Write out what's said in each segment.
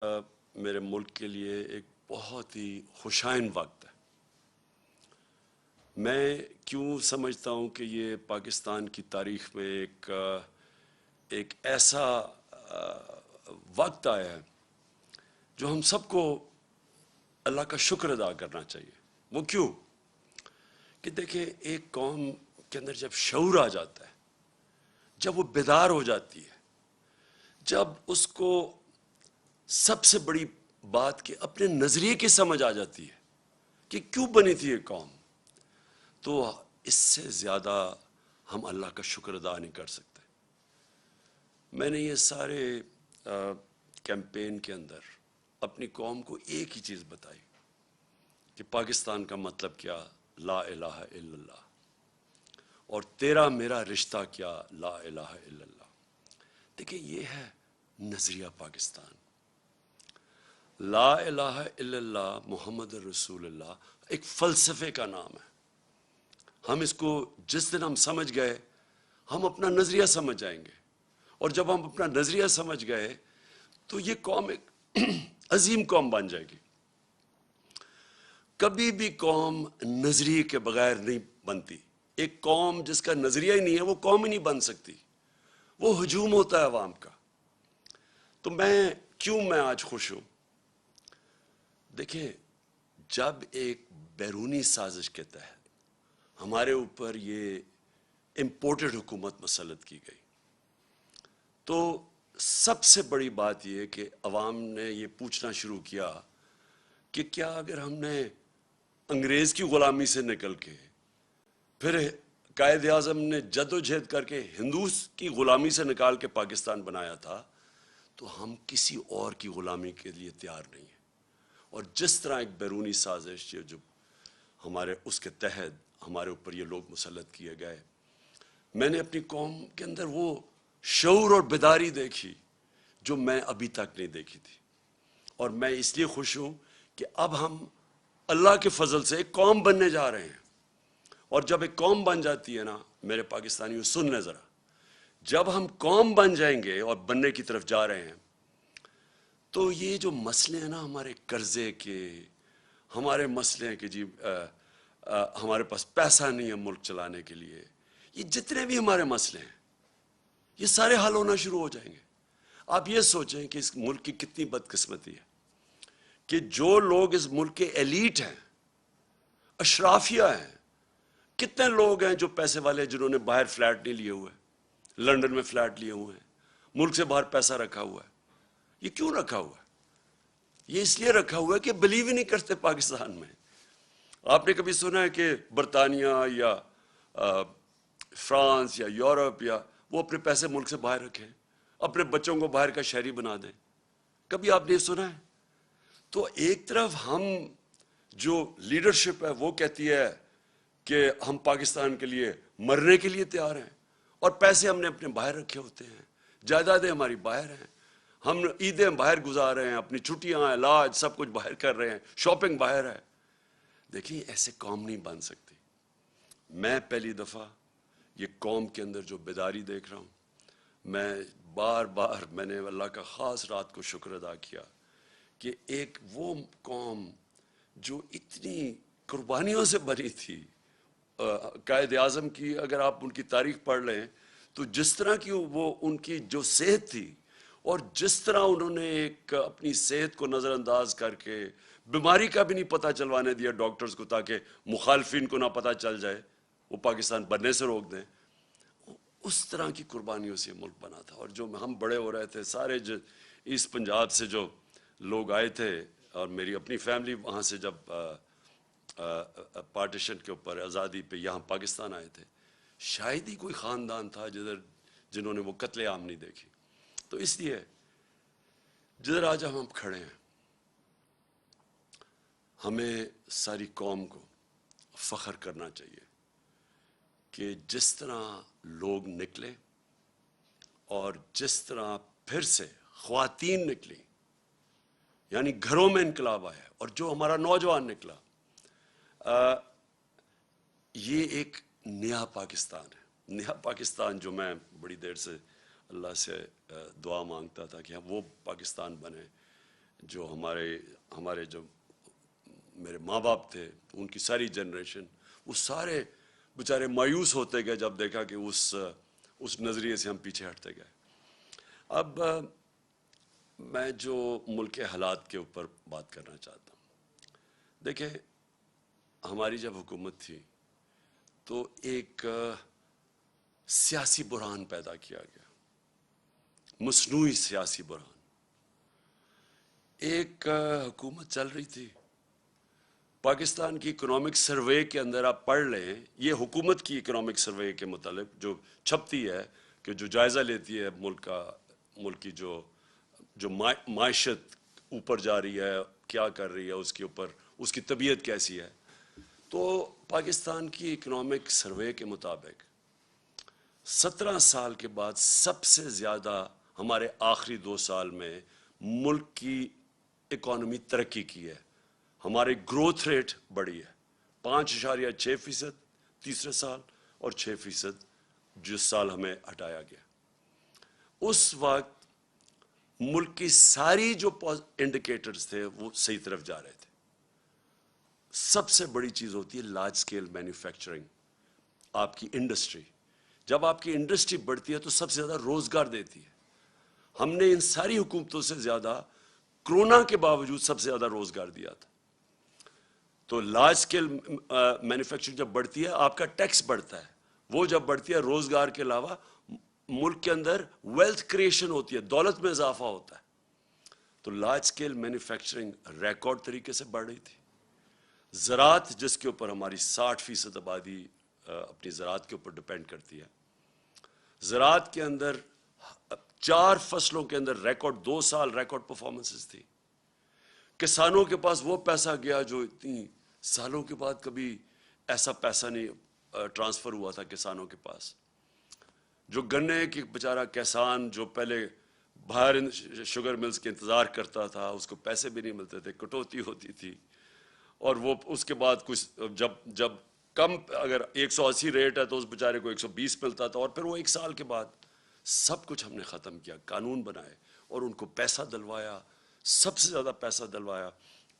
میرے ملک کے لیے ایک بہت ہی خوشائن وقت ہے۔ میں کیوں سمجھتا ہوں کہ یہ پاکستان کی تاریخ میں ایک ایسا وقت آیا ہے جو ہم سب کو اللہ کا شکر ادا کرنا چاہیے۔ وہ کیوں؟ کہ دیکھیں، ایک قوم کے اندر جب شعور آ جاتا ہے، جب وہ بیدار ہو جاتی ہے، جب اس کو سب سے بڑی بات کہ اپنے نظریے کی سمجھ آ جاتی ہے کہ کیوں بنی تھی یہ قوم، تو اس سے زیادہ ہم اللہ کا شکر ادا نہیں کر سکتے۔ میں نے یہ سارے کیمپین کے اندر اپنی قوم کو ایک ہی چیز بتائی کہ پاکستان کا مطلب کیا، لا الہ الا اللہ، اور تیرا میرا رشتہ کیا، لا الہ الا اللہ۔ دیکھیں، یہ ہے نظریہ پاکستان۔ لا الہ الا اللہ محمد رسول اللہ ایک فلسفے کا نام ہے۔ ہم اس کو جس دن ہم سمجھ گئے، ہم اپنا نظریہ سمجھ جائیں گے، اور جب ہم اپنا نظریہ سمجھ گئے تو یہ قوم ایک عظیم قوم بن جائے گی۔ کبھی بھی قوم نظریے کے بغیر نہیں بنتی۔ ایک قوم جس کا نظریہ ہی نہیں ہے، وہ قوم ہی نہیں بن سکتی۔ وہ ہجوم ہوتا ہے عوام کا۔ تو میں آج خوش ہوں؟ دیکھیں، جب ایک بیرونی سازش کے تحت ہمارے اوپر یہ امپورٹڈ حکومت مسلط کی گئی، تو سب سے بڑی بات یہ کہ عوام نے یہ پوچھنا شروع کیا کہ کیا اگر ہم نے انگریز کی غلامی سے نکل کے، پھر قائد اعظم نے جد و جہد کر کے ہندوز کی غلامی سے نکال کے پاکستان بنایا تھا، تو ہم کسی اور کی غلامی کے لیے تیار نہیں ہیں۔ اور جس طرح ایک بیرونی سازش جو ہمارے اس کے تحت ہمارے اوپر یہ لوگ مسلط کیے گئے، میں نے اپنی قوم کے اندر وہ شعور اور بیداری دیکھی جو میں ابھی تک نہیں دیکھی تھی۔ اور میں اس لیے خوش ہوں کہ اب ہم اللہ کے فضل سے ایک قوم بننے جا رہے ہیں۔ اور جب ایک قوم بن جاتی ہے نا، میرے پاکستانیوں سن لیں ذرا، جب ہم قوم بن جائیں گے اور بننے کی طرف جا رہے ہیں، تو یہ جو مسئلے ہیں نا ہمارے قرضے کے، ہمارے مسئلے ہیں کہ جی ہمارے پاس پیسہ نہیں ہے ملک چلانے کے لیے، یہ جتنے بھی ہمارے مسئلے ہیں، یہ سارے حل ہونا شروع ہو جائیں گے۔ آپ یہ سوچیں کہ اس ملک کی کتنی بدقسمتی ہے کہ جو لوگ اس ملک کے ایلیٹ ہیں، اشرافیہ ہیں، کتنے لوگ ہیں جو پیسے والے، جنہوں نے باہر فلیٹ نہیں لیے ہوئے، لنڈن میں فلیٹ لیے ہوئے ہیں، ملک سے باہر پیسہ رکھا ہوا ہے۔ یہ کیوں رکھا ہوا ہے؟ یہ اس لیے رکھا ہوا ہے کہ بلیو ہی نہیں کرتے پاکستان میں۔ آپ نے کبھی سنا ہے کہ برطانیہ یا فرانس یا یورپ یا وہ اپنے پیسے ملک سے باہر رکھیں، اپنے بچوں کو باہر کا شہری بنا دیں؟ کبھی آپ نے سنا ہے؟ تو ایک طرف ہم جو لیڈرشپ ہے وہ کہتی ہے کہ ہم پاکستان کے لیے مرنے کے لیے تیار ہیں، اور پیسے ہم نے اپنے باہر رکھے ہوتے ہیں، جائیدادیں ہماری باہر ہیں، ہم عیدیں باہر گزار رہے ہیں، اپنی چھٹیاں، علاج، سب کچھ باہر کر رہے ہیں، شاپنگ باہر ہے۔ دیکھیں، ایسے قوم نہیں بن سکتی۔ میں پہلی دفعہ یہ قوم کے اندر جو بیداری دیکھ رہا ہوں، میں نے اللہ کا خاص رات کو شکر ادا کیا کہ ایک وہ قوم جو اتنی قربانیوں سے بنی تھی، قائد اعظم کی اگر آپ ان کی تاریخ پڑھ لیں تو جس طرح کی وہ ان کی جو صحت تھی، اور جس طرح انہوں نے ایک اپنی صحت کو نظر انداز کر کے بیماری کا بھی نہیں پتہ چلوانے دیا ڈاکٹرز کو، تاکہ مخالفین کو نہ پتہ چل جائے، وہ پاکستان بننے سے روک دیں۔ اس طرح کی قربانیوں سے ملک بنا تھا۔ اور جو ہم بڑے ہو رہے تھے، سارے ایسٹ پنجاب سے جو لوگ آئے تھے، اور میری اپنی فیملی وہاں سے جب پارٹیشن کے اوپر آزادی پہ یہاں پاکستان آئے تھے، شاید ہی کوئی خاندان تھا جنہوں نے وہ قتل عام نہیں دیکھی۔ تو اس لیے جدھر آج ہم کھڑے ہیں، ہمیں ساری قوم کو فخر کرنا چاہیے کہ جس طرح لوگ نکلے، اور جس طرح پھر سے خواتین نکلی، یعنی گھروں میں انقلاب آیا، اور جو ہمارا نوجوان نکلا، یہ ایک نیا پاکستان ہے۔ نیا پاکستان جو میں بڑی دیر سے اللہ سے دعا مانگتا تھا کہ وہ پاکستان بنے، جو ہمارے جو میرے ماں باپ تھے، ان کی ساری جنریشن، وہ سارے بیچارے مایوس ہوتے گئے جب دیکھا کہ اس نظریے سے ہم پیچھے ہٹتے گئے۔ اب میں جو ملک کے حالات کے اوپر بات کرنا چاہتا ہوں، دیکھیں ہماری جب حکومت تھی تو ایک سیاسی بحران پیدا کیا گیا، مصنوعی سیاسی بحران۔ ایک حکومت چل رہی تھی، پاکستان کی اکنامک سروے کے اندر آپ پڑھ لیں، یہ حکومت کی اکنامک سروے کے متعلق جو چھپتی ہے، کہ جو جائزہ لیتی ہے ملک کی جو معیشت اوپر جا رہی ہے، کیا کر رہی ہے، اس کے اوپر اس کی طبیعت کیسی ہے، تو پاکستان کی اکنامک سروے کے مطابق 17 سال کے بعد سب سے زیادہ ہمارے آخری 2 سال میں ملک کی اکانومی ترقی کی ہے، ہماری گروتھ ریٹ بڑھی ہے، 5.6% تیسرے سال اور 6% جس سال ہمیں ہٹایا گیا۔ اس وقت ملک کی ساری جو انڈیکیٹرز تھے وہ صحیح طرف جا رہے تھے۔ سب سے بڑی چیز ہوتی ہے لارج سکیل مینوفیکچرنگ، آپ کی انڈسٹری۔ جب آپ کی انڈسٹری بڑھتی ہے تو سب سے زیادہ روزگار دیتی ہے۔ ہم نے ان ساری حکومتوں سے زیادہ کرونا کے باوجود سب سے زیادہ روزگار دیا تھا۔ تو لارج سکیل مینوفیکچرنگ جب بڑھتی ہے آپ کا ٹیکس بڑھتا ہے، وہ جب بڑھتی ہے روزگار کے علاوہ ملک کے اندر ویلتھ کریشن ہوتی ہے، دولت میں اضافہ ہوتا ہے۔ تو لارج سکیل مینوفیکچرنگ ریکارڈ طریقے سے بڑھ رہی تھی۔ زراعت، جس کے اوپر ہماری 60% آبادی اپنی زراعت کے اوپر ڈپینڈ کرتی ہے، زراعت کے اندر 4 فصلوں کے اندر ریکارڈ 2 سال ریکارڈ پرفارمنسز تھی۔ کسانوں کے پاس وہ پیسہ گیا جو اتنی سالوں کے بعد کبھی ایسا پیسہ نہیں ٹرانسفر ہوا تھا کسانوں کے پاس۔ جو گنے کی بیچارہ کسان جو پہلے باہر شوگر ملز کے انتظار کرتا تھا، اس کو پیسے بھی نہیں ملتے تھے، کٹوتی ہوتی تھی، اور وہ اس کے بعد کچھ جب کم اگر 180 ریٹ ہے تو اس بیچارے کو 120 ملتا تھا، اور پھر وہ 1 سال کے بعد سب کچھ ہم نے ختم کیا، قانون بنائے اور ان کو پیسہ دلوایا، سب سے زیادہ پیسہ دلوایا،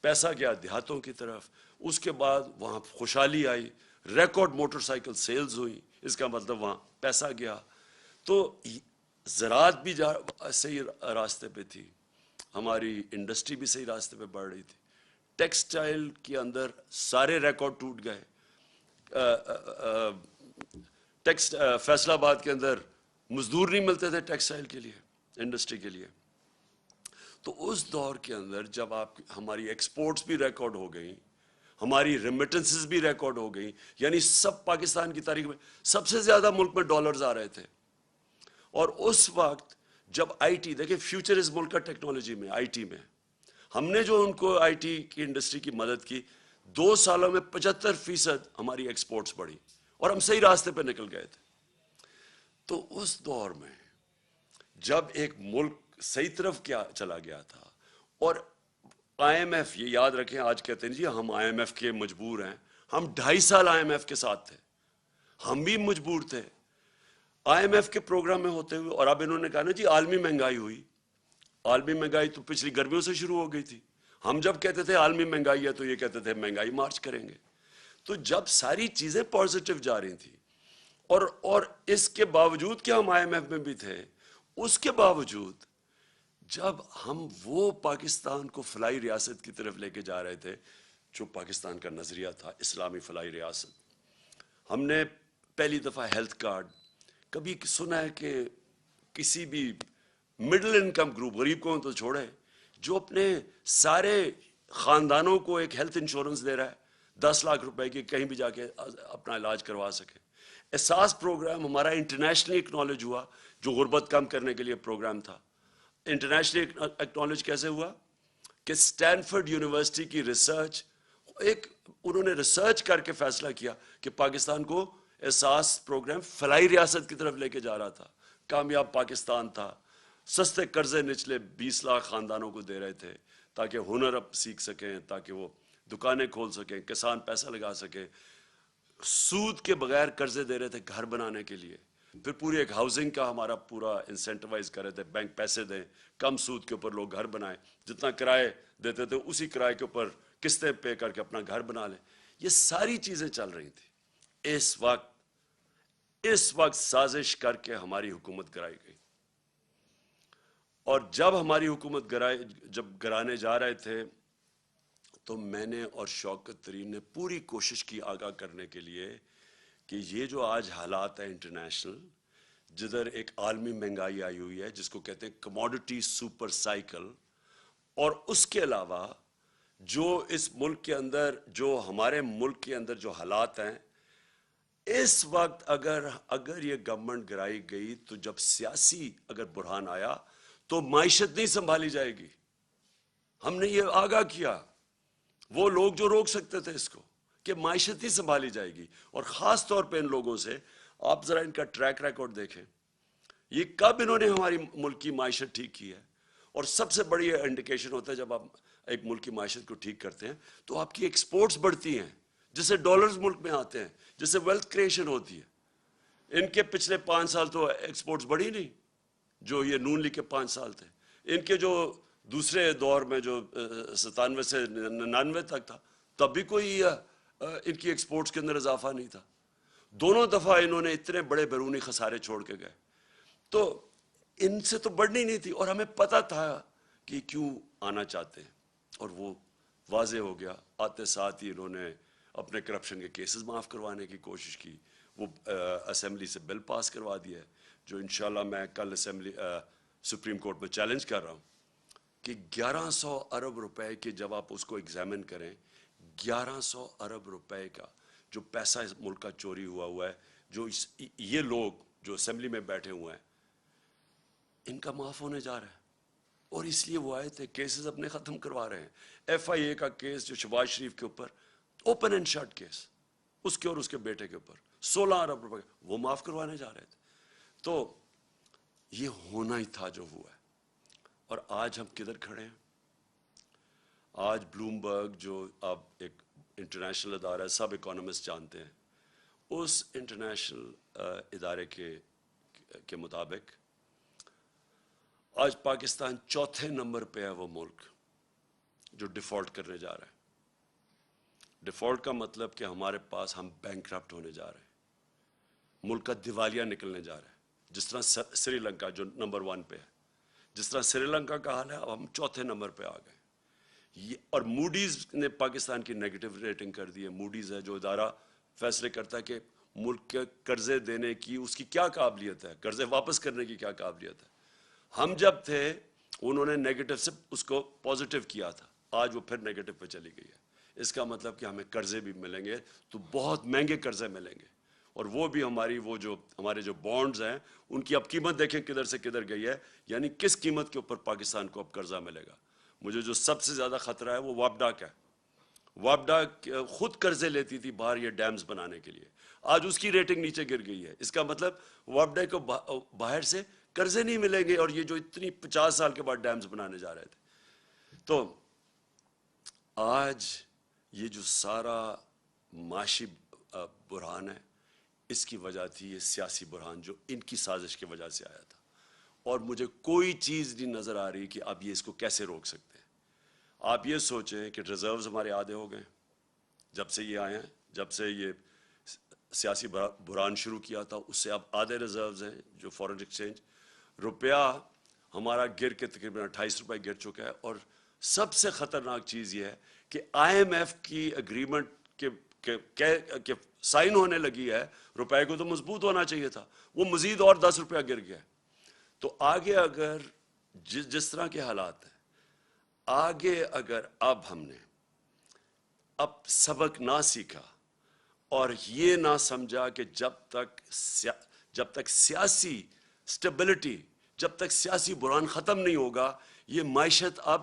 پیسہ گیا دیہاتوں کی طرف۔ اس کے بعد وہاں خوشحالی آئی، ریکارڈ موٹر سائیکل سیلز ہوئی، اس کا مطلب وہاں پیسہ گیا۔ تو زراعت بھی صحیح راستے پہ تھی، ہماری انڈسٹری بھی صحیح راستے پہ بڑھ رہی تھی، ٹیکسٹائل کے اندر سارے ریکارڈ ٹوٹ گئے۔ فیصل آباد کے اندر مزدور نہیں ملتے تھے ٹیکسٹائل کے لیے، انڈسٹری کے لیے۔ تو اس دور کے اندر جب ہماری ایکسپورٹس بھی ریکارڈ ہو گئیں، ہماری ریمیٹنسز بھی ریکارڈ ہو گئیں، یعنی سب پاکستان کی تاریخ میں سب سے زیادہ ملک میں ڈالرز آ رہے تھے۔ اور اس وقت جب آئی ٹی، دیکھیں فیوچر اس ملک کا ٹیکنالوجی میں، آئی ٹی میں، ہم نے جو ان کو آئی ٹی کی انڈسٹری کی مدد کی، 2 سالوں میں 75% ہماری ایکسپورٹس بڑھی اور ہم صحیح راستے پہ نکل گئے تھے۔ تو اس دور میں جب ایک ملک صحیح طرف کیا چلا گیا تھا، اور آئی ایم ایف، یہ یاد رکھیں، آج کہتے ہیں جی ہم آئی ایم ایف کے مجبور ہیں، ہم 2.5 سال آئی ایم ایف کے ساتھ تھے، ہم بھی مجبور تھے آئی ایم ایف کے پروگرام میں ہوتے ہوئے۔ اور اب انہوں نے کہا نا جی عالمی مہنگائی ہوئی، عالمی مہنگائی تو پچھلی گرمیوں سے شروع ہو گئی تھی، ہم جب کہتے تھے عالمی مہنگائی ہے تو یہ کہتے تھے مہنگائی مارچ کریں گے۔ تو جب ساری چیزیں پازیٹیو جا رہی تھیں، اور اس کے باوجود کہ ہم آئی ایم ایف میں بھی تھے، اس کے باوجود جب ہم وہ پاکستان کو فلاحی ریاست کی طرف لے کے جا رہے تھے جو پاکستان کا نظریہ تھا، اسلامی فلاحی ریاست، ہم نے پہلی دفعہ ہیلتھ کارڈ، کبھی سنا ہے کہ کسی بھی مڈل انکم گروپ، غریب کو تو چھوڑے، جو اپنے سارے خاندانوں کو ایک ہیلتھ انشورنس دے رہا ہے 10 لاکھ روپے کی، کہیں بھی جا کے اپنا علاج کروا سکے۔ احساس پروگرام ہمارا انٹرنیشنلی اکنالج ہوا، جو غربت کم کرنے کے لیے پروگرام تھا۔ انٹرنیشنلی اکنالج کیسے ہوا کہ اسٹینفورڈ یونیورسٹی کی ریسرچ، انہوں نے ریسرچ کر کے فیصلہ کیا کہ پاکستان کو احساس پروگرام فلاحی ریاست کی طرف لے کے جا رہا تھا، کامیاب پاکستان تھا، سستے قرضے نچلے 20 لاکھ خاندانوں کو دے رہے تھے تاکہ ہنر اب سیکھ سکیں، تاکہ وہ دکانیں کھول سکیں، کسان پیسہ لگا سکیں، سود کے بغیر قرضے دے رہے تھے گھر بنانے کے لیے۔ پھر پوری ایک ہاؤسنگ کا ہمارا پورا انسینٹیوائز کر رہے تھے، بینک پیسے دیں، کم سود کے اوپر لوگ گھر بنائیں، جتنا کرائے دیتے تھے اسی کرائے کے اوپر قسطیں پے کر کے اپنا گھر بنا لیں. یہ ساری چیزیں چل رہی تھیں. اس وقت سازش کر کے ہماری حکومت گرائی گئی. اور جب ہماری حکومت جب گرانے جا رہے تھے تو میں نے اور شوکت ترین نے پوری کوشش کی آگاہ کرنے کے لیے کہ یہ جو آج حالات ہیں انٹرنیشنل، جدھر ایک عالمی مہنگائی آئی ہوئی ہے جس کو کہتے ہیں کموڈٹی سپر سائیکل، اور اس کے علاوہ جو اس ملک کے اندر، جو ہمارے ملک کے اندر جو حالات ہیں اس وقت، اگر یہ گورنمنٹ گرائی گئی تو جب سیاسی اگر بحران آیا تو معیشت نہیں سنبھالی جائے گی. ہم نے یہ آگاہ کیا، وہ لوگ جو روک سکتے تھے اس کو، کہ معیشت نہیں سنبھالی جائے گی. اور خاص طور پہ ان لوگوں سے آپ ذرا ان کا ٹریک ریکارڈ دیکھیں، یہ کب انہوں نے ہماری ملک کی معیشت ٹھیک کی ہے. اور سب سے بڑی انڈیکیشن ہوتا ہے جب آپ ایک ملک کی معیشت کو ٹھیک کرتے ہیں تو آپ کی ایکسپورٹس بڑھتی ہیں، جس سے ڈالرز ملک میں آتے ہیں، جس سے ویلتھ کریشن ہوتی ہے. ان کے پچھلے 5 سال تو ایکسپورٹس بڑھی نہیں، جو یہ نون لیگ کے 5 سال تھے. ان کے جو دوسرے دور میں جو 97 سے 99 تک تھا، تب بھی کوئی ان کی ایکسپورٹس کے اندر اضافہ نہیں تھا. دونوں دفعہ انہوں نے اتنے بڑے بیرونی خسارے چھوڑ کے گئے. تو ان سے تو بڑھنی نہیں تھی، اور ہمیں پتہ تھا کہ کیوں آنا چاہتے ہیں، اور وہ واضح ہو گیا. آتے ساتھ ہی انہوں نے اپنے کرپشن کے کیسز معاف کروانے کی کوشش کی. وہ اسمبلی سے بل پاس کروا دیا ہے، جو انشاءاللہ میں کل سپریم کورٹ میں چیلنج کر رہا ہوں کہ 1100 ارب روپے کے، جب آپ اس کو ایگزامن کریں، 1100 ارب روپے کا جو پیسہ اس ملک کا چوری ہوا ہے، جو یہ لوگ جو اسمبلی میں بیٹھے ہوئے ہیں ان کا معاف ہونے جا رہا ہے. اور اس لیے وہ آئے تھے، کیسز اپنے ختم کروا رہے ہیں. ایف آئی اے کا کیس جو شہباز شریف کے اوپر اوپن اینڈ شٹ کیس، اس کے اور اس کے بیٹے کے اوپر 16 ارب روپے وہ معاف کروانے جا رہے تھے. تو یہ ہونا ہی تھا جو ہوا ہے. اور آج ہم کدھر کھڑے ہیں؟ آج بلومبرگ جو اب ایک انٹرنیشنل ادارہ ہے، سب اکانومسٹ جانتے ہیں، اس انٹرنیشنل ادارے کے مطابق آج پاکستان 4تھے نمبر پہ ہے وہ ملک جو ڈیفالٹ کرنے جا رہا ہے. ڈیفالٹ کا مطلب کہ ہمارے پاس ہم بینکرپٹ ہونے جا رہے ہیں، ملک کا دیوالیہ نکلنے جا رہا ہے. جس طرح سری لنکا جو نمبر 1 پہ ہے، جس طرح سری لنکا کا حال ہے، اب ہم 4تھے نمبر پہ آ گئے. اور موڈیز نے پاکستان کی نیگیٹو ریٹنگ کر دی ہے. موڈیز ہے جو ادارہ فیصلے کرتا ہے کہ ملک کے قرضے دینے کی اس کی کیا قابلیت ہے، قرضے واپس کرنے کی کیا قابلیت ہے. ہم جب تھے انہوں نے نیگیٹو سے اس کو پازیٹیو کیا تھا، آج وہ پھر نیگیٹو پہ چلی گئی ہے. اس کا مطلب کہ ہمیں قرضے بھی ملیں گے تو بہت مہنگے قرضے ملیں گے. اور وہ بھی ہمارے جو بانڈز ہیں ان کی اب قیمت دیکھیں کدھر سے کدھر گئی ہے. یعنی کس قیمت کے اوپر پاکستان کو اب قرضہ ملے گا. مجھے جو سب سے زیادہ خطرہ ہے وہ وابڈا کا ہے. وابڈا خود قرضے لیتی تھی باہر یہ ڈیمز بنانے کے لیے، آج اس کی ریٹنگ نیچے گر گئی ہے. اس کا مطلب وابڈا کو باہر سے قرضے نہیں ملیں گے، اور یہ جو اتنی 50 سال کے بعد ڈیمز بنانے جا رہے تھے. تو آج یہ جو سارا معاشی بحران ہے، اس کی وجہ تھی یہ سیاسی بحران جو ان کی سازش کی وجہ سے آیا تھا. اور مجھے کوئی چیز نہیں نظر آ رہی کہ اب یہ اس کو کیسے روک سکتے ہیں. آپ یہ سوچیں کہ ریزروز ہمارے آدھے ہو گئے جب سے یہ آئے ہیں، جب سے یہ سیاسی بحران شروع کیا تھا اس سے اب آدھے ریزروز ہیں جو فورن ایکسچینج. روپیہ ہمارا گر کے تقریباً 28 روپے گر چکا ہے. اور سب سے خطرناک چیز یہ ہے کہ آئی ایم ایف کی اگریمنٹ کے سائن ہونے لگی ہے، روپے کو تو مضبوط ہونا چاہیے تھا، وہ مزید اور 10 روپیہ گر گیا. تو آگے اگر جس طرح کے حالات ہیں، آگے اگر اب ہم نے سبق نہ سیکھا اور یہ نہ سمجھا کہ جب تک سیاسی سٹیبلٹی، جب تک سیاسی بحران ختم نہیں ہوگا، یہ معیشت اب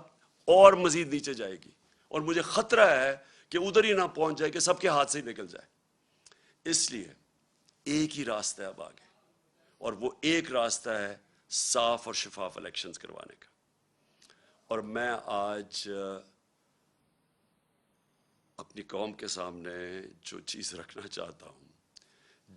اور مزید نیچے جائے گی. اور مجھے خطرہ ہے کہ ادھر ہی نہ پہنچ جائے کہ سب کے ہاتھ سے ہی نکل جائے. اس لیے ایک ہی راستہ ہے اب آگے، اور وہ ایک راستہ ہے صاف اور شفاف الیکشنز کروانے کا. اور میں آج اپنی قوم کے سامنے جو چیز رکھنا چاہتا ہوں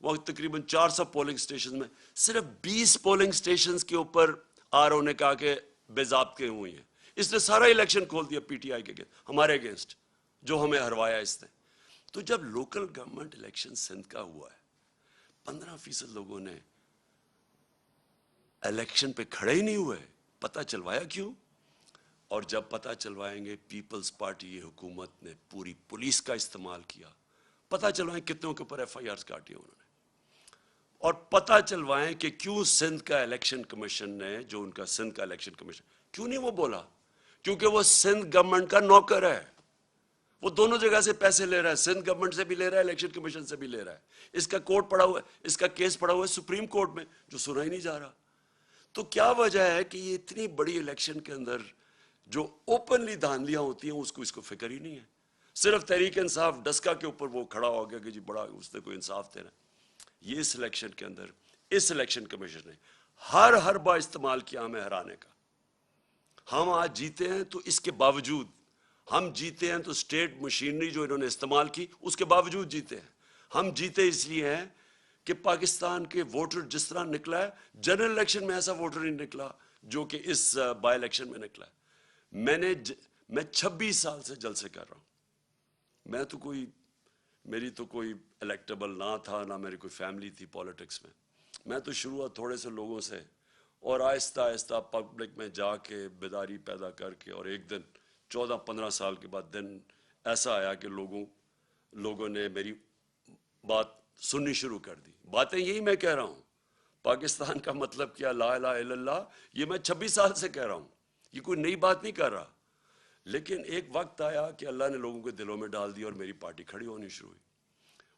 وہ تقریباً 400 پولنگ سٹیشن میں صرف 20 پولنگ سٹیشنز کے اوپر RO نے کہا کہ بے ضابطے ہوئی ہیں. اس نے سارا الیکشن کھول دیا PTI کے ہمارے اگینسٹ، جو ہمیں ہروایا اس نے. تو جب لوکل گورنمنٹ الیکشن سندھ کا ہوا ہے، 15% لوگوں نے الیکشن پہ کھڑے ہی نہیں ہوئے. پتہ چلوایا کیوں؟ اور جب پتہ چلوائیں گے پیپلز پارٹی حکومت نے پوری پولیس کا استعمال کیا. پتہ چلوائیں کتنوں کے اوپر FIRs کاٹی انہوں نے، اور پتہ چلوائیں کہ کیوں سندھ کا الیکشن کمیشن نے، جو ان کا سندھ کا الیکشن کمیشن، کیوں نہیں وہ بولا؟ کیونکہ وہ سندھ گورنمنٹ کا نوکر ہے. وہ دونوں جگہ سے پیسے لے رہا ہے، سندھ گورنمنٹ سے بھی لے رہا ہے، الیکشن کمیشن سے بھی لے رہا ہے. اس کا کورٹ پڑا ہوا ہے، اس کا کیس پڑا ہوا ہے سپریم کورٹ میں، جو سنا ہی نہیں جا رہا. تو کیا وجہ ہے کہ یہ اتنی بڑی الیکشن کے اندر جو اوپنلی دھاندلیاں ہوتی ہیں اس کو فکر ہی نہیں ہے؟ صرف تحریک انصاف ڈسکا کے اوپر وہ کھڑا ہو گیا کہ جی بڑا اس نے کوئی انصاف دینا. یہ اس الیکشن کے اندر اس الیکشن کمیشن نے ہر حربہ استعمال کیا ہمیں ہرانے کا. ہم آج جیتے ہیں تو اس کے باوجود، ہم جیتے ہیں تو اسٹیٹ مشینری جو انہوں نے استعمال کی اس کے باوجود جیتے ہیں. ہم جیتے اس لیے ہیں کہ پاکستان کے ووٹر جس طرح نکلا ہے، جنرل الیکشن میں ایسا ووٹر نہیں نکلا جو کہ اس بائی الیکشن میں نکلا ہے. میں 26 سال سے جلسے کر رہا ہوں. میری تو کوئی الیکٹیبل نہ تھا، نہ میری کوئی فیملی تھی پالیٹکس میں. میں تو شروعات تھوڑے سے لوگوں سے، اور آہستہ آہستہ پبلک میں جا کے بیداری پیدا کر کے، اور ایک دن 14-15 سال کے بعد دن ایسا آیا کہ لوگوں نے میری بات سننی شروع کر دی. باتیں یہی میں کہہ رہا ہوں، پاکستان کا مطلب کیا، لا الہ الا اللہ، یہ میں 26 سال سے کہہ رہا ہوں. یہ کوئی نئی بات نہیں کر رہا. لیکن ایک وقت آیا کہ اللہ نے لوگوں کے دلوں میں ڈال دیا اور میری پارٹی کھڑی ہونی شروع ہوئی.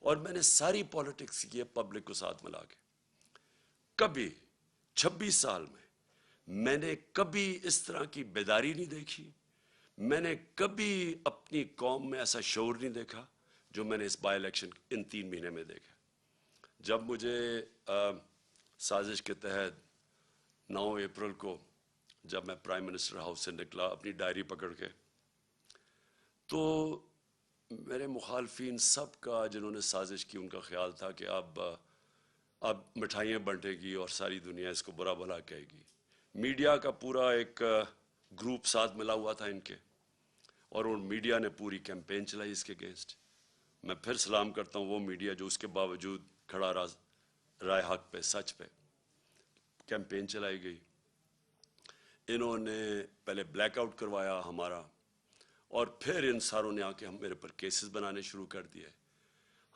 اور میں نے ساری پالیٹکس کی ہے پبلک کو ساتھ ملا کے. کبھی 26 سال میں نے کبھی اس طرح کی بیداری نہیں دیکھی. میں نے کبھی اپنی قوم میں ایسا شعور نہیں دیکھا جو میں نے اس بائی الیکشن ان 3 مہینے میں دیکھا. جب مجھے سازش کے تحت 9 اپریل کو جب میں پرائم منسٹر ہاؤس سے نکلا اپنی ڈائری پکڑ کے، تو میرے مخالفین سب کا، جنہوں نے سازش کی، ان کا خیال تھا کہ اب مٹھائیاں بنٹے گی اور ساری دنیا اس کو برا بھلا کہے گی. میڈیا کا پورا ایک گروپ ساتھ ملا ہوا تھا ان کے، اور ان میڈیا نے پوری کیمپین چلائی اس کے اگینسٹ. میں پھر سلام کرتا ہوں وہ میڈیا جو اس کے باوجود کھڑا رہا رائے حق پہ، سچ پہ. کیمپین چلائی گئی. انہوں نے پہلے بلیک آؤٹ کروایا ہمارا، اور پھر ان ساروں نے آ کے میرے پر کیسز بنانے شروع کر دیے.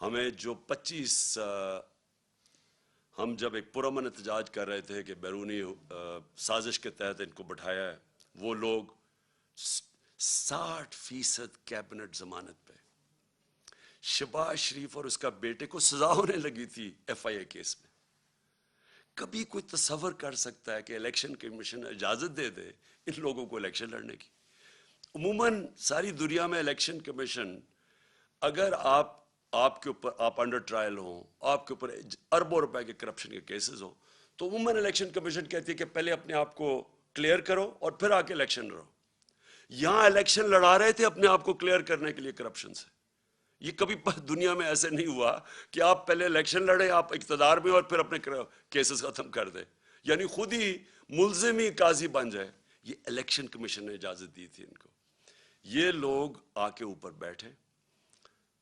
ہمیں جو 25 ہم جب ایک پرامن احتجاج کر رہے تھے کہ بیرونی سازش کے تحت ان کو بٹھایا ہے، وہ لوگ 60% کیبنٹ ضمانت پہ. شہباز شریف اور اس کا بیٹے کو سزا ہونے لگی تھی FIA کیس میں. کبھی کوئی تصور کر سکتا ہے کہ الیکشن کمیشن اجازت دے دے ان لوگوں کو الیکشن لڑنے کی؟ عموماً ساری دنیا میں الیکشن کمیشن، اگر آپ کے اوپر آپ انڈر ٹرائل ہوں، آپ کے اوپر اربوں روپے کے کرپشن کے کیسز ہوں، تو عموماً الیکشن کمیشن کہتی ہے کہ پہلے اپنے آپ کو کلیئر کرو اور پھر آ کے الیکشن لڑو. یہاں الیکشن لڑا رہے تھے اپنے آپ کو کلیئر کرنے کے لیے کرپشن سے. یہ کبھی دنیا میں ایسے نہیں ہوا کہ آپ پہلے الیکشن لڑیں، آپ اقتدار میں، اور پھر اپنے کیسز ختم کر دیں، یعنی خود ہی ملزم ہی قاضی بن جائے. یہ الیکشن کمیشن نے اجازت دی تھی ان کو. یہ لوگ آ کے اوپر بیٹھے.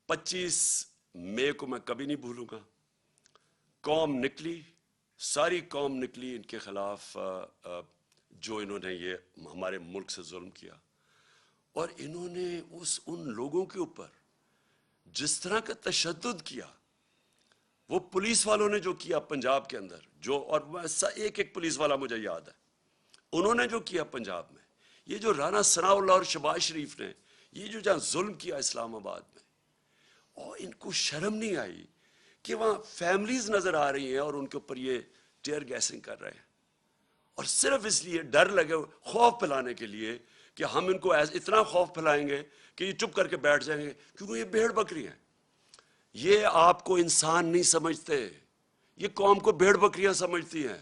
25 مئی کو میں کبھی نہیں بھولوں گا. قوم نکلی، ساری قوم نکلی ان کے خلاف، جو انہوں نے یہ ہمارے ملک سے ظلم کیا. اور انہوں نے ان لوگوں کے اوپر جس طرح کا تشدد کیا، وہ پولیس والوں نے جو کیا پنجاب کے اندر، اور ایک پولیس والا مجھے یاد ہے، انہوں نے جو کیا پنجاب میں، یہ جو رانا ثناء اللہ اور شہباز شریف نے یہ جو جہاں ظلم کیا اسلام آباد میں، اور ان کو شرم نہیں آئی کہ وہاں فیملیز نظر آ رہی ہیں اور ان کے اوپر یہ ٹیئر گیسنگ کر رہے ہیں، اور صرف اس لیے ڈر لگے، خوف پھیلانے کے لیے کہ ہم ان کو اتنا خوف پھیلائیں گے کہ یہ چپ کر کے بیٹھ جائیں گے، کیونکہ یہ بھیڑ بکری ہیں. یہ آپ کو انسان نہیں سمجھتے، یہ قوم کو بھیڑ بکریاں سمجھتی ہیں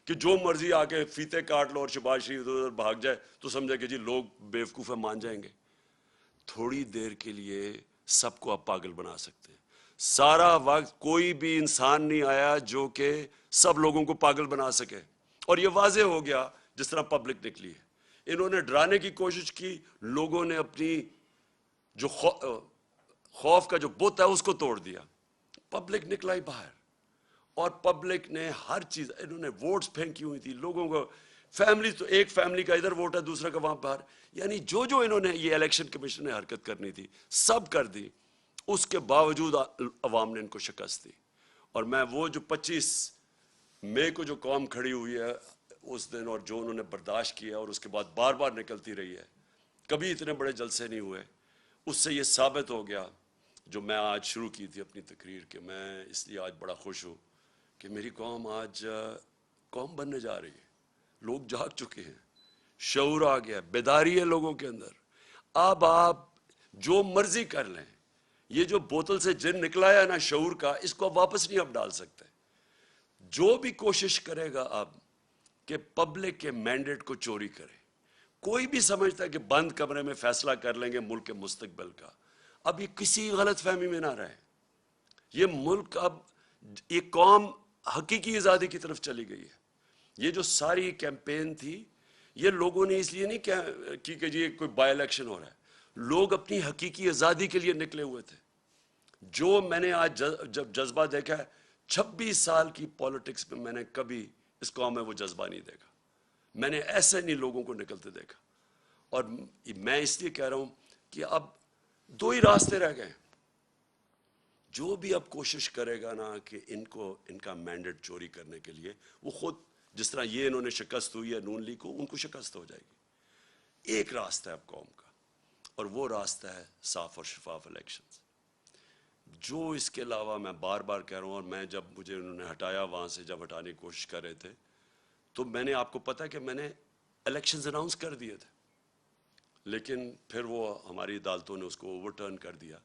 کہ جو مرضی آ کے فیتے کاٹ لو اور شہباز شریف ادھر بھاگ جائے تو سمجھے کہ جی لوگ بیوقوف مان جائیں گے. تھوڑی دیر کے لیے سب کو آپ پاگل بنا سکتے ہیں. سارا وقت کوئی بھی انسان نہیں آیا جو کہ سب لوگوں کو پاگل بنا سکے، اور یہ واضح ہو گیا جس طرح پبلک نکلی ہے۔ انہوں نے ڈرانے کی کوشش کی، لوگوں نے اپنی جو خوف کا جو بت ہے اس کو توڑ دیا، پبلک نکلا ہی باہر، اور پبلک نے ہر چیز، انہوں نے ووٹس پھینکی ہوئی تھی لوگوں کو، فیملی تو ایک فیملی کا ادھر ووٹ ہے دوسرا کا وہاں باہر، یعنی جو انہوں نے یہ الیکشن کمیشن نے حرکت کرنی تھی سب کر دی، اس کے باوجود عوام نے ان کو شکست دی۔ اور میں وہ جو 25 مئی کو جو قوم کھڑی ہوئی ہے اس دن، اور جو انہوں نے برداشت کیا اور اس کے بعد بار بار نکلتی رہی ہے، کبھی اتنے بڑے جلسے نہیں ہوئے، اس سے یہ ثابت ہو گیا جو میں آج شروع کی تھی اپنی تقریر کہ میں اس لیے آج بڑا خوش ہوں کہ میری قوم آج قوم بننے جا رہی ہے، لوگ جاگ چکے ہیں، شعور آ گیا، بیداری ہے لوگوں کے اندر۔ اب آپ جو مرضی کر لیں، یہ جو بوتل سے جن نکلا ہے نا شعور کا، اس کو واپس نہیں آپ ڈال سکتے۔ جو بھی کوشش کرے گا اب کہ پبلک کے مینڈیٹ کو چوری کرے، کوئی بھی سمجھتا ہے کہ بند کمرے میں فیصلہ کر لیں گے ملک کے مستقبل کا، اب یہ کسی غلط فہمی میں نہ رہے۔ یہ ملک اب، یہ قوم حقیقی آزادی کی طرف چلی گئی ہے۔ یہ جو ساری کیمپین تھی یہ لوگوں نے اس لیے نہیں کی کہ جی کوئی بائی الیکشن ہو رہا ہے، لوگ اپنی حقیقی آزادی کے لیے نکلے ہوئے تھے۔ جو میں نے آج جب جذبہ دیکھا ہے 26 سال کی پولیٹکس میں، میں نے کبھی اس قوم میں وہ جذبہ نہیں دیکھا، میں نے ایسے نہیں لوگوں کو نکلتے دیکھا۔ اور میں اس لیے کہہ رہا ہوں کہ اب دو ہی راستے رہ گئے، جو بھی اب کوشش کرے گا نا کہ ان کا مینڈیٹ چوری کرنے کے لیے، وہ خود جس طرح یہ انہوں نے شکست ہوئی ہے نون لیگ کو، ان کو شکست ہو جائے گی۔ ایک راستہ ہے اب قوم کا، اور وہ راستہ ہے صاف اور شفاف الیکشنز۔ جو اس کے علاوہ میں بار بار کہہ رہا ہوں، اور میں جب مجھے انہوں نے ہٹایا وہاں سے، جب ہٹانے کی کوشش کر رہے تھے، تو میں نے آپ کو پتا کہ میں نے الیکشنز اناؤنس کر دیے تھے، لیکن پھر وہ ہماری عدالتوں نے اس کو اوور ٹرن کر دیا۔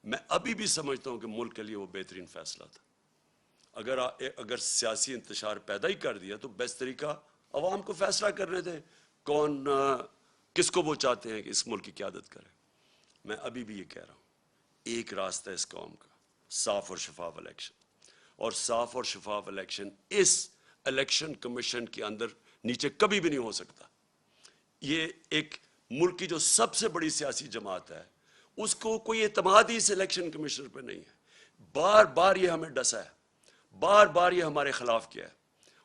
میں ابھی بھی سمجھتا ہوں کہ ملک کے لیے وہ بہترین فیصلہ تھا۔ اگر سیاسی انتشار پیدا ہی کر دیا تو بیسٹ طریقہ عوام کو فیصلہ کرنے دیں کون کس کو وہ چاہتے ہیں کہ اس ملک کی قیادت کرے۔ میں ابھی بھی یہ کہہ رہا ہوں، ایک راستہ ہے اس قوم کا، صاف اور شفاف الیکشن، اور صاف اور شفاف الیکشن اس الیکشن کمیشن کے اندر نیچے کبھی بھی نہیں ہو سکتا۔ یہ ایک ملک کی جو سب سے بڑی سیاسی جماعت ہے، اس کو کوئی اعتماد ہی اس الیکشن کمیشنر پہ نہیں ہے۔ بار بار یہ ہمیں ڈسا ہے، بار بار یہ ہمارے خلاف کیا ہے،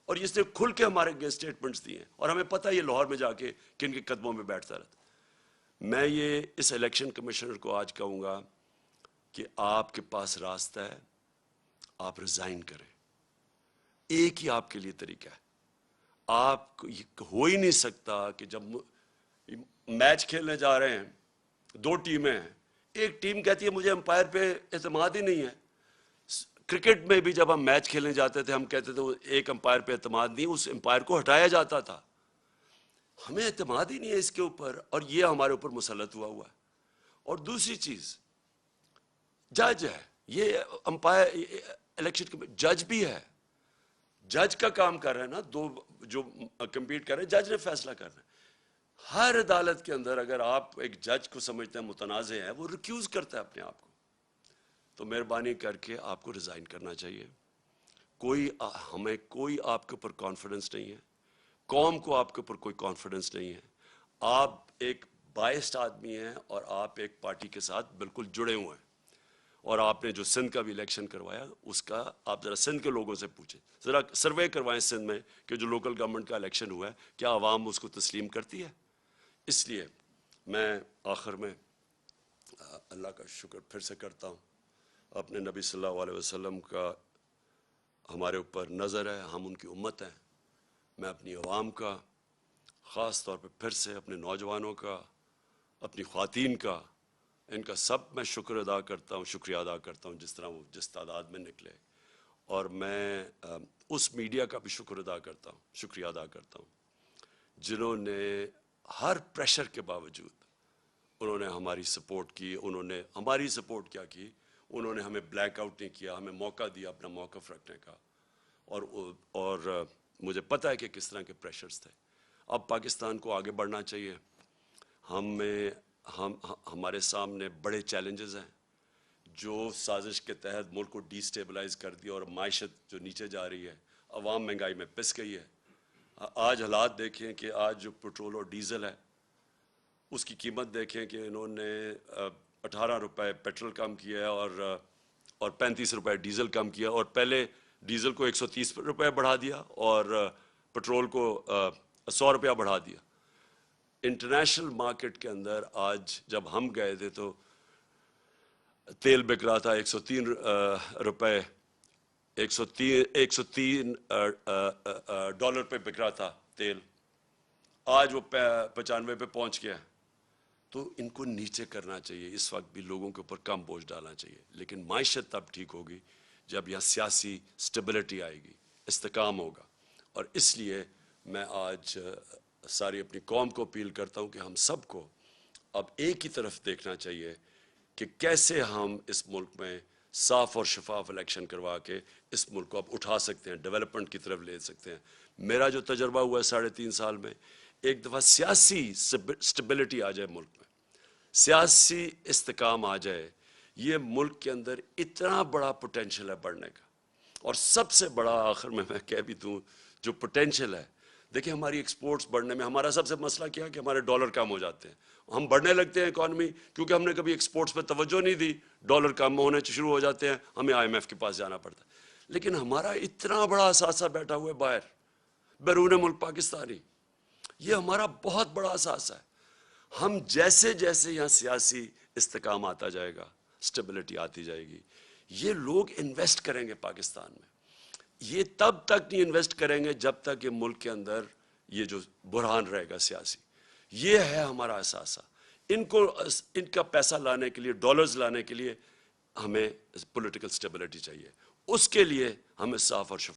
اور اس نے کھل کے ہمارے اسٹیٹمنٹس دیے ہیں، اور ہمیں پتہ ہے یہ لاہور میں جا کے کن کے قدموں میں بیٹھتا رہتا۔ میں یہ اس الیکشن کمیشنر کو آج کہوں گا کہ آپ کے پاس راستہ ہے، آپ ریزائن کریں۔ ایک ہی آپ کے لیے طریقہ ہے، آپ ہو ہی نہیں سکتا کہ جب میچ کھیلنے جا رہے ہیں، دو ٹیمیں ہیں، ایک ٹیم کہتی ہے مجھے امپائر پہ اعتماد ہی نہیں ہے۔ کرکٹ میں بھی جب ہم میچ کھیلنے جاتے تھے، ہم کہتے تھے ایک امپائر پہ اعتماد نہیں، اس امپائر کو ہٹایا جاتا تھا۔ ہمیں اعتماد ہی نہیں ہے اس کے اوپر، اور یہ ہمارے اوپر مسلط ہوا ہے۔ اور دوسری چیز، جج ہے، یہ امپائر الیکشن جج بھی ہے، جج کا کام کر رہے ہیں نا، دو جو کمپیٹ کر رہے ہیں، جج نے فیصلہ کرنا ہے۔ ہر عدالت کے اندر اگر آپ ایک جج کو سمجھتے ہیں متنازع ہے، وہ ریکیوز کرتا ہے اپنے آپ کو، تو مہربانی کر کے آپ کو ریزائن کرنا چاہیے۔ ہمیں کوئی آپ کے اوپر کانفیڈنس نہیں ہے، قوم کو آپ کے اوپر کوئی کانفیڈنس نہیں ہے۔ آپ ایک بائسڈ آدمی ہیں، اور آپ ایک پارٹی کے ساتھ بالکل جڑے ہوئے ہیں، اور آپ نے جو سندھ کا بھی الیکشن کروایا، اس کا آپ ذرا سندھ کے لوگوں سے پوچھیں، ذرا سروے کروائیں سندھ میں کہ جو لوکل گورنمنٹ کا الیکشن ہوا ہے کیا عوام اس کو تسلیم کرتی ہے۔ اس لیے میں آخر میں اللہ کا شکر پھر سے کرتا ہوں، اپنے نبی صلی اللہ علیہ وسلم کا ہمارے اوپر نظر ہے، ہم ان کی امت ہیں۔ میں اپنی عوام کا، خاص طور پہ پھر سے اپنے نوجوانوں کا، اپنی خواتین کا، ان کا سب میں شکر ادا کرتا ہوں، شکریہ ادا کرتا ہوں جس طرح وہ جس تعداد میں نکلے۔ اور میں اس میڈیا کا بھی شکر ادا کرتا ہوں، شکریہ ادا کرتا ہوں، جنہوں نے ہر پریشر کے باوجود انہوں نے ہماری سپورٹ کی، انہوں نے ہماری سپورٹ کیا کی، انہوں نے ہمیں بلیک آؤٹ نہیں کیا، ہمیں موقع دیا اپنا موقف رکھنے کا۔ اور مجھے پتہ ہے کہ کس طرح کے پریشرز تھے۔ اب پاکستان کو آگے بڑھنا چاہیے، ہمارے سامنے بڑے چیلنجز ہیں۔ جو سازش کے تحت ملک کو ڈی سٹیبلائز کر دیا اور معیشت جو نیچے جا رہی ہے، عوام مہنگائی میں پس گئی ہے. آج حالات دیکھیں کہ آج جو پٹرول اور ڈیزل ہے اس کی قیمت دیکھیں کہ انہوں نے 18 روپے پیٹرول کم کیا ہے اور 35 روپے ڈیزل کم کیا، اور پہلے ڈیزل کو 130 روپے بڑھا دیا اور پٹرول کو 100 روپیہ بڑھا دیا. انٹرنیشنل مارکیٹ کے اندر آج جب ہم گئے تھے تو تیل بک رہا تھا 103 روپے، 103 ڈالر پہ بک رہا تھا تیل، آج وہ 95 پہ پہنچ گیا. تو ان کو نیچے کرنا چاہیے، اس وقت بھی لوگوں کے اوپر کم بوجھ ڈالنا چاہیے. لیکن معیشت تب ٹھیک ہوگی جب یہاں سیاسی سٹیبلٹی آئے گی، استحکام ہوگا. اور اس لیے میں آج ساری اپنی قوم کو اپیل کرتا ہوں کہ ہم سب کو اب ایک ہی طرف دیکھنا چاہیے کہ کیسے ہم اس ملک میں صاف اور شفاف الیکشن کروا کے اس ملک کو اب اٹھا سکتے ہیں، ڈیولپمنٹ کی طرف لے سکتے ہیں. میرا جو تجربہ ہوا ہے 3.5 سال میں، ایک دفعہ سیاسی سٹیبلٹی آ جائے ملک میں، سیاسی استحکام آ جائے، یہ ملک کے اندر اتنا بڑا پوٹینشل ہے بڑھنے کا. اور سب سے بڑا آخر میں کہہ بھی دوں جو پوٹینشل ہے، دیکھیں ہماری ایکسپورٹس بڑھنے میں ہمارا سب سے مسئلہ کیا ہے کہ ہمارے ڈالر کم ہو جاتے ہیں. ہم بڑھنے لگتے ہیں اکانومی، کیونکہ ہم نے کبھی ایکسپورٹس پہ توجہ نہیں دی، ڈالر کم ہونے شروع ہو جاتے ہیں، ہمیں IMF کے پاس جانا پڑتا ہے. لیکن ہمارا اتنا بڑا اثاثہ بیٹھا ہوا ہے باہر، بیرون ملک پاکستانی، یہ ہمارا بہت بڑا اثاثہ ہے. ہم جیسے جیسے یہاں سیاسی استحکام آتا جائے گا، سٹیبلٹی آتی جائے گی، یہ لوگ انویسٹ کریں گے پاکستان میں. یہ تب تک نہیں انویسٹ کریں گے جب تک یہ ملک کے اندر یہ جو بحران رہے گا سیاسی. یہ ہے ہمارا اثاثہ. ان کا پیسہ لانے کے لیے، ڈالرز لانے کے لیے ہمیں پولیٹیکل سٹیبلٹی چاہیے. اس کے لیے ہمیں صاف اور شفاف